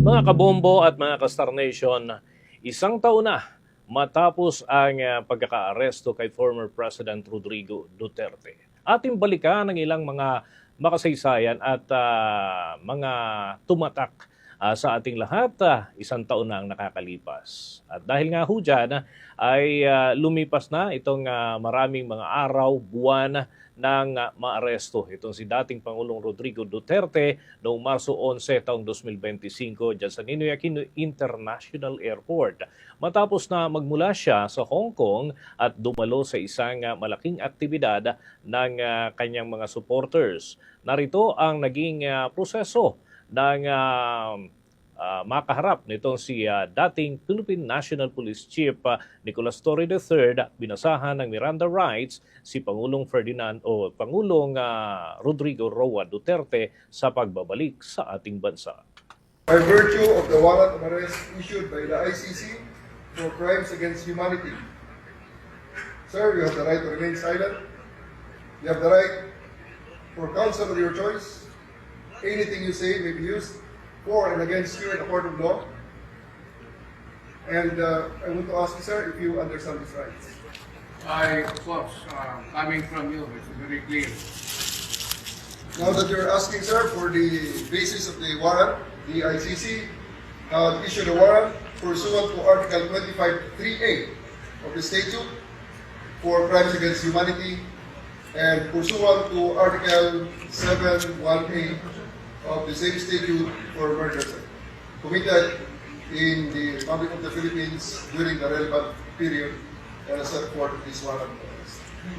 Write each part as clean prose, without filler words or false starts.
Mga kabombo at mga ka-Star Nation, isang taon na matapos ang pagkakaaresto kay former President Rodrigo Duterte. Ating balikan ang ilang mga makasaysayan at mga tumatak sa ating lahat. Isang taon na ang nakakalipas. At dahil nga ho dyan, ay lumipas na itong maraming mga araw, buwan ng maaresto. Itong si dating Pangulong Rodrigo Duterte noong Marso 11 taong 2025 dyan sa Ninoy Aquino International Airport. Matapos na magmula siya sa Hong Kong at dumalo sa isang malaking aktibidad ng kanyang mga supporters. Narito ang naging proseso ng makaharap nitong si dating Philippine National Police Chief Nicolas Torre III, binasahan ng Miranda rights si Pangulong Rodrigo Roa Duterte sa pagbabalik sa ating bansa. By virtue of the warrant of arrest issued by the ICC for crimes against humanity. Sir, you have the right to remain silent. You have the right for counsel of your choice. Anything you say may be used for and against you in a court of law. And I want to ask you, sir, if you understand these rights. Of course, coming from you, it's very clear. Now that you're asking, sir, for the basis of the warrant, the ICC issued a warrant pursuant to Article 25(3)(a) of the statute for crimes against humanity and pursuant to Article 7(1)(a) of the same statute for murder, sir, committed in the Republic of the Philippines during the relevant period and set forth this warrant.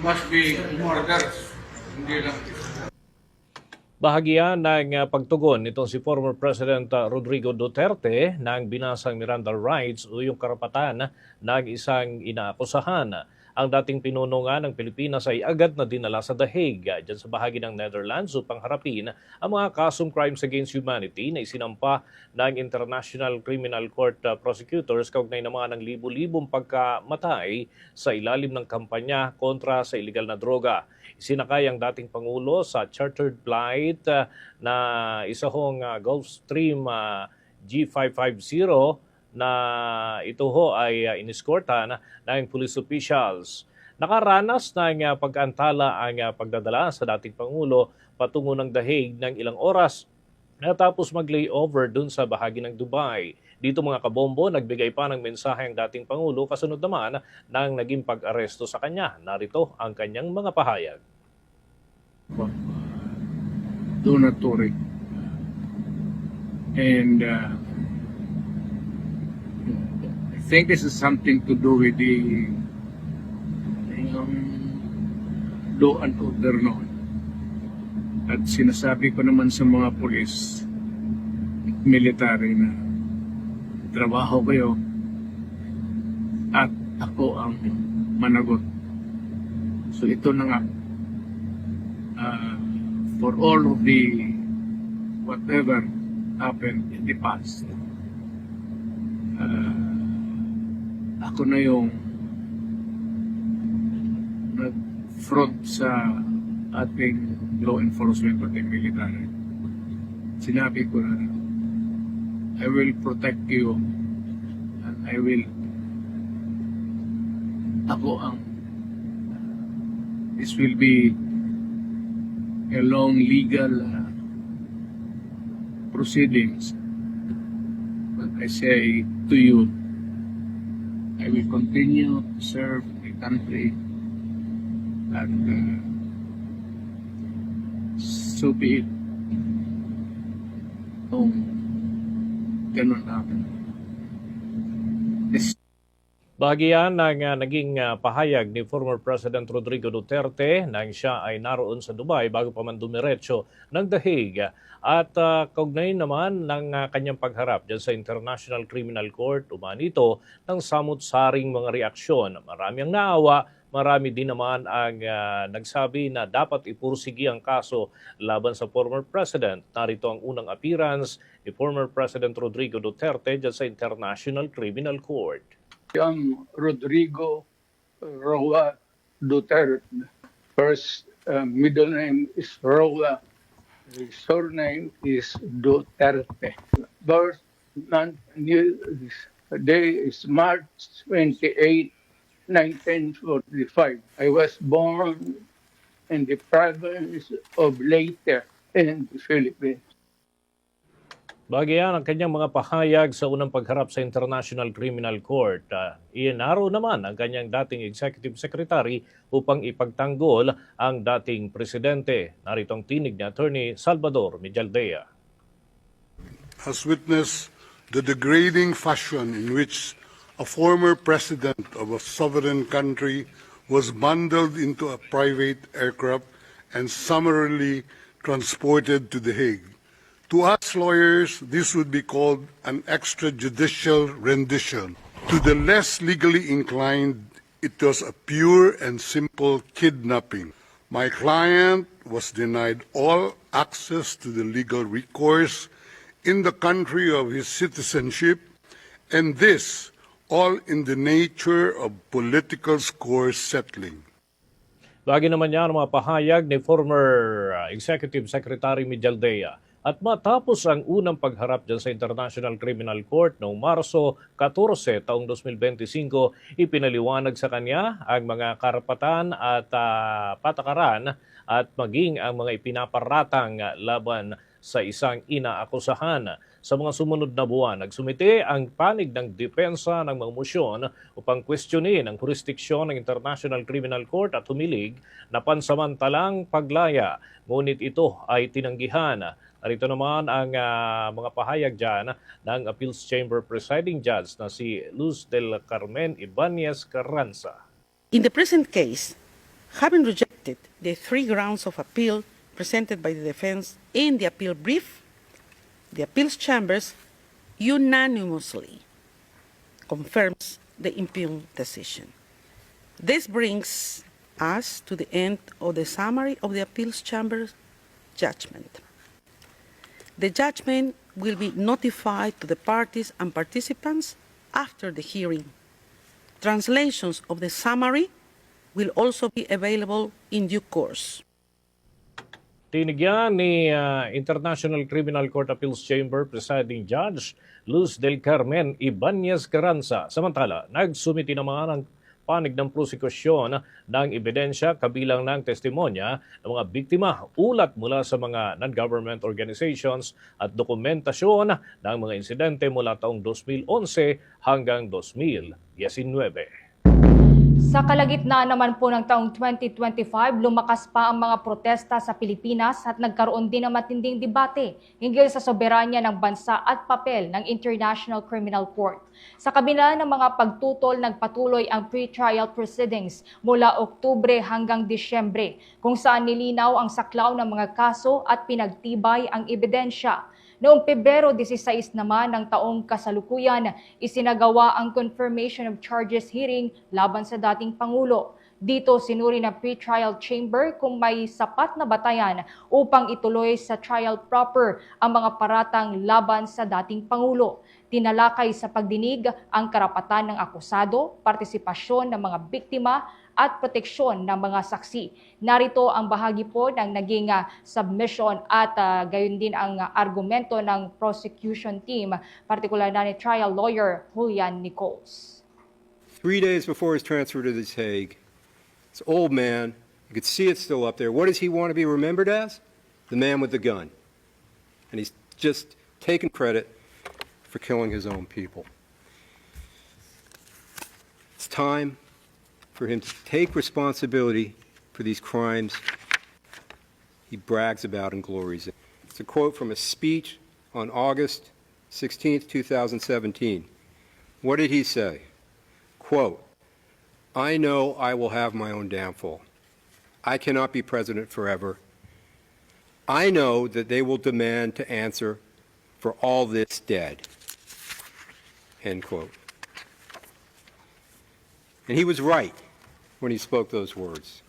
Must be murders, hindi lang isa. Bahagyan ng pagtugon nitong si former President Rodrigo Duterte ng binasang Miranda rights o yung karapatan ng isang inaakusahan. Ang dating pinuno nga ng Pilipinas ay agad na dinala sa The Hague, dyan sa bahagi ng Netherlands upang harapin ang mga kasong crimes against humanity na isinampa ng International Criminal Court prosecutors kaugnay na mga ng libu-libong pagkamatay sa ilalim ng kampanya kontra sa iligal na droga. Isinakay ang dating Pangulo sa chartered flight na isa hong Gulfstream G550 na ito ho ay iniskortan ng police officials. Nakaranas ng pag-antala ang pagdadala sa dating Pangulo patungo ng The Hague ng ilang oras natapos mag-layover dun sa bahagi ng Dubai. Dito mga kabombo, nagbigay pa ng mensahe ang dating Pangulo kasunod naman ng naging pag-aresto sa kanya. Narito ang kanyang mga pahayag. Donatory. And I think this is something to do with the law and order noon. At sinasabi ko naman sa mga pulis, military na trabaho kayo at ako ang managot. So ito na nga, for all of the whatever happened in the past, ako na yung nag-front sa ating law enforcement at military. Sinabi ko na, I will protect you and I will, this will be a long legal proceedings. But I say to you, I will continue to serve the country and so be it. Ganun lang. Bahagyan ng naging pahayag ni former President Rodrigo Duterte nang siya ay naroon sa Dubai bago pa man dumiretso ng The Hague. At kaugnay naman ng kanyang pagharap dyan sa International Criminal Court, umanito ng samut-saring mga reaksyon. Marami ang naawa, marami din naman ang nagsabi na dapat ipursigi ang kaso laban sa former President. Narito ang unang appearance ni former President Rodrigo Duterte dyan sa International Criminal Court. Young Rodrigo Roa Duterte. First middle name is Roa. His surname is Duterte. Birth The day is March 28, 1945. I was born in the province of Leyte in the Philippines. Bagay yan ang kanyang mga pahayag sa unang pagharap sa International Criminal Court. Iinaro naman ang kanyang dating Executive Secretary upang ipagtanggol ang dating presidente. Narito ang tinig ni Attorney Salvador Mijaldea. Has witnessed the degrading fashion in which a former president of a sovereign country was bundled into a private aircraft and summarily transported to The Hague. To us lawyers, this would be called an extrajudicial rendition. To the less legally inclined, it was a pure and simple kidnapping. My client was denied all access to the legal recourse in the country of his citizenship, and this all in the nature of political score settling. Bagay naman niya ang mga pahayag ni former Executive Secretary Mijaldea. At matapos ang unang pagharap dyan sa International Criminal Court noong Marso 14 taong 2025, ipinaliwanag sa kanya ang mga karapatan at patakaran at maging ang mga ipinaparatang laban sa isang inaakusahan. Sa mga sumunod na buwan, nagsumite ang panig ng depensa ng mga mosyon upang kwestiyonin ang jurisdiksyon ng International Criminal Court at humilig na pansamantalang paglaya. Ngunit ito ay tinanggihan. Narito naman ang mga pahayag dyan ng Appeals Chamber Presiding Judge na si Luz del Carmen Ibanez Carranza. In the present case, having rejected the three grounds of appeal presented by the defense in the appeal brief, the Appeals Chambers unanimously confirms the impugned decision. This brings us to the end of the summary of the Appeals Chamber's judgment. The judgment will be notified to the parties and participants after the hearing. Translations of the summary will also be available in due course. Tinigyan ni International Criminal Court Appeals Chamber Presiding Judge Luz del Carmen Ibanez Carranza. Samantala, nagsumiti naman ang panig ng prosekusyon ng ebidensya kabilang ng testimonya ng mga biktima, ulat mula sa mga non-government organizations at dokumentasyon ng mga insidente mula taong 2011 hanggang 2019. Sa kalagitnaan naman po ng taong 2025, lumakas pa ang mga protesta sa Pilipinas at nagkaroon din ng matinding debate hinggil sa soberanya ng bansa at papel ng International Criminal Court. Sa kabila ng mga pagtutol, nagpatuloy ang pre-trial proceedings mula Oktubre hanggang Disyembre, kung saan nilinaw ang saklaw ng mga kaso at pinagtibay ang ebidensya. Noong Pebrero 16 naman ng taong kasalukuyan, isinagawa ang confirmation of charges hearing laban sa dating Pangulo. Dito sinuri ng pre-trial chamber kung may sapat na batayan upang ituloy sa trial proper ang mga paratang laban sa dating Pangulo. Tinalakay sa pagdinig ang karapatan ng akusado, partisipasyon ng mga biktima at proteksyon ng mga saksi. Narito ang bahagi po ng naging submission at gayon din ang argumento ng prosecution team, partikular na ni trial lawyer Julian Nichols. 3 days before his transfer to The Hague, this old man, you could see it still up there. What does he want to be remembered as? The man with the gun. And he's just taken credit for killing his own people. It's time for him to take responsibility for these crimes he brags about and glories in. It's a quote from a speech on August 16th, 2017. What did he say? Quote, "I know I will have my own downfall. I cannot be president forever. I know that they will demand to answer for all this dead." End quote. And he was right when he spoke those words.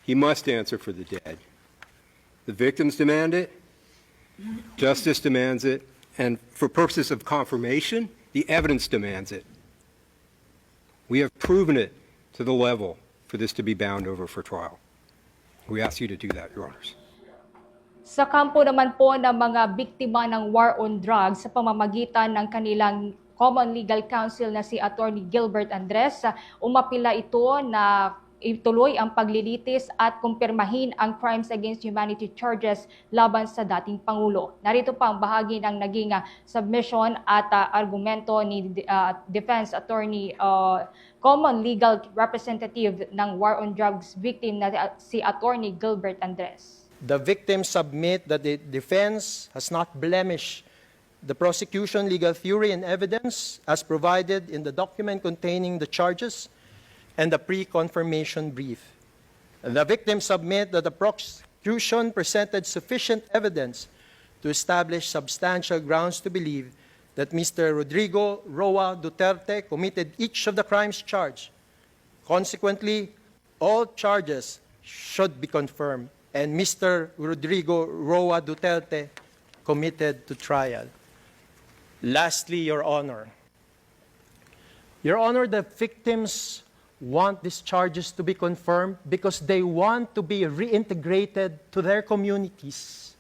He must answer for the dead. The victims demand it, justice demands it, and for purposes of confirmation, the evidence demands it. We have proven it to the level for this to be bound over for trial. We ask you to do that, Your Honors. Sa kampo naman po ng mga biktima ng war on drugs sa pamamagitan ng kanilang Common Legal Counsel na si Attorney Gilbert Andres, umapila ito na ituloy ang paglilitis at kumpirmahin ang crimes against humanity charges laban sa dating Pangulo. Narito pa ang bahagi ng naging submission at argumento ni Defense Attorney Common Legal Representative ng war on drugs victim na si Attorney Gilbert Andres. The victims submit that the defense has not blemished the prosecution legal theory and evidence as provided in the document containing the charges and the pre-confirmation brief. The victims submit that the prosecution presented sufficient evidence to establish substantial grounds to believe that Mr. Rodrigo Roa Duterte committed each of the crimes charged. Consequently, all charges should be confirmed and Mr. Rodrigo Roa Duterte committed to trial. Lastly, Your Honor, the victims want these charges to be confirmed because they want to be reintegrated to their communities,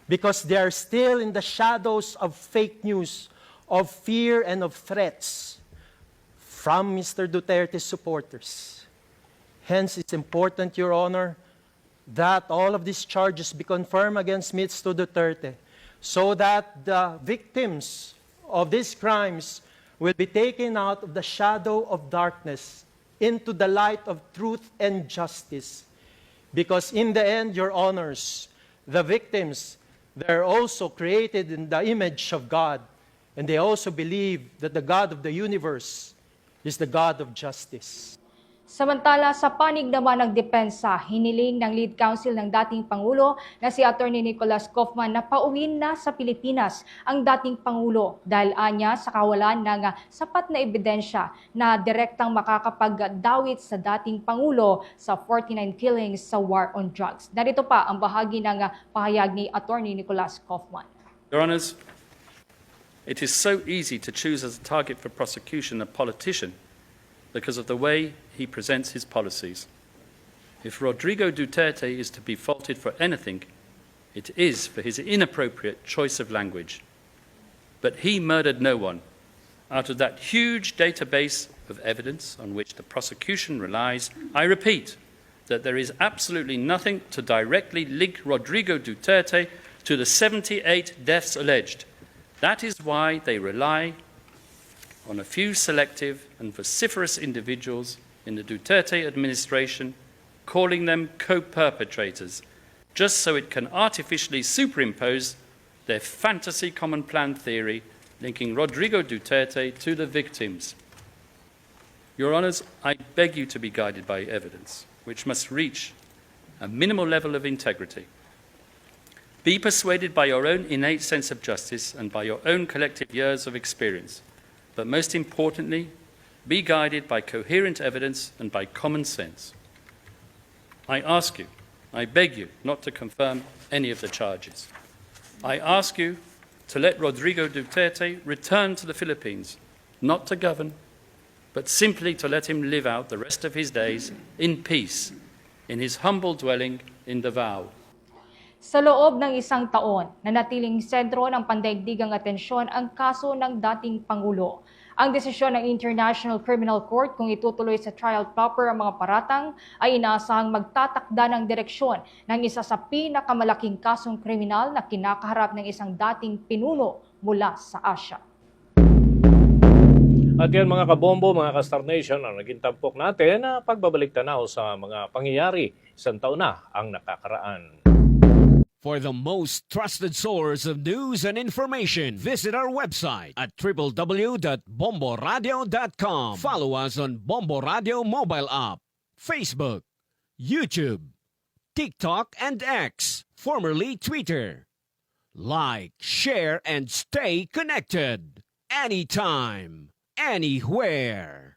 because they are still in the shadows of fake news, of fear and of threats from Mr. Duterte's supporters. Hence, it's important, Your Honor, that all of these charges be confirmed against Mr. Duterte so that the victims of these crimes will be taken out of the shadow of darkness into the light of truth and justice. Because in the end, Your Honors, the victims, they're also created in the image of God, and they also believe that the God of the universe is the God of justice. Samantala, sa panig naman ng depensa, hiniling ng lead counsel ng dating Pangulo na si Attorney Nicolas Kaufman na pauwiin na sa Pilipinas ang dating Pangulo dahil anya sa kawalan ng sapat na ebidensya na direktang makakapagdawit sa dating Pangulo sa 49 killings sa war on drugs. Narito pa ang bahagi ng pahayag ni Attorney Nicolas Kaufman. Your Honours, it is so easy to choose as a target for prosecution a politician because of the way he presents his policies. If Rodrigo Duterte is to be faulted for anything, it is for his inappropriate choice of language. But he murdered no one. Out of that huge database of evidence on which the prosecution relies, I repeat that there is absolutely nothing to directly link Rodrigo Duterte to the 78 deaths alleged. That is why they rely on a few selective and vociferous individuals in the Duterte administration, calling them co-perpetrators, just so it can artificially superimpose their fantasy common plan theory linking Rodrigo Duterte to the victims. Your Honours, I beg you to be guided by evidence, which must reach a minimal level of integrity. Be persuaded by your own innate sense of justice and by your own collective years of experience. But most importantly, be guided by coherent evidence and by common sense. I ask you, I beg you not to confirm any of the charges. I ask you to let Rodrigo Duterte return to the Philippines, not to govern, but simply to let him live out the rest of his days in peace, in his humble dwelling in Davao. Sa loob ng isang taon, nanatiling sentro ng pandaigdigang atensyon ang kaso ng dating Pangulo. Ang desisyon ng International Criminal Court kung itutuloy sa trial proper ang mga paratang ay inaasahang magtatakda ng direksyon ng isa sa pinakamalaking kasong kriminal na kinakaharap ng isang dating pinuno mula sa Asia. At yan mga kabombo, mga ka-Star Nation, ang naging tampok natin na pagbabalik tanaw sa mga pangyayari. Isang taon na ang nakakaraan. For the most trusted source of news and information, visit our website at www.bomboradio.com. Follow us on Bombo Radio mobile app, Facebook, YouTube, TikTok, and X, formerly Twitter. Like, share, and stay connected. Anytime, anywhere.